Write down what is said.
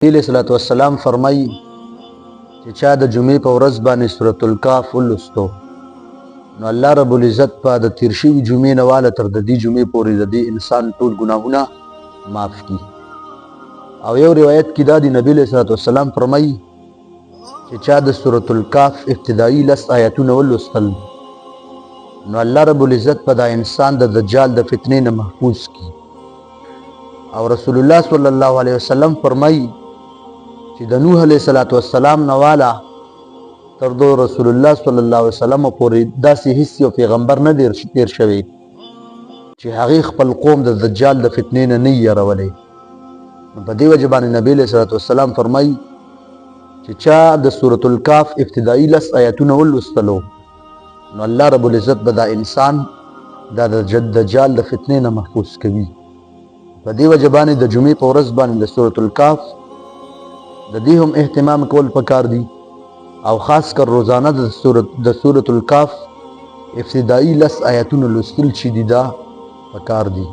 علیہ الصلوۃ والسلام فرمایي چې چا د جمعې په ورځ باندې سورۃ الکهف ولوستو نو الله رب العزت په د تیر شوي جمعې نه واله تر د دې جمعې پورې د دې انسان ټول ګناهونه معاف کړي. او یو روایت کې دا دی نبی علیہ الصلوۃ والسلام فرمایي چې چا د سورۃ الکهف ابتدایي 10 آیتونه ولوستل نو الله رب العزت په دا انسان د دجال د فتنې نه محفوظ کړي. او رسول الله صلی الله علیه وسلم فرمایي چې د نوح علیه السلام نه واله تر دو رسول الله صلی الله علیه وسلم پورې داسې هیڅ یو پیغمبر نه تیر شوی چې هغې خپل قوم د دجال د فتنې نه نه یېرولی. نو په دې وجه باندې نبي علیه الصلوۃ والسلام فرمایي چې چا د سورۃ الکهف ابتدایي 10 آیتونه ولوستلو نو الله رب العزت به دا انسان دا د دجال د فتنې نه محفوظ کوي. په دې وجه باندې د جمعې په ورځ باندې د سورۃ الکهف د دې هم اهتمام کول پکار دي او خاص کر روزانه د سورۃ الکهف ابتدایي 10 آیتونه لوستل چې دي دا پکار دي.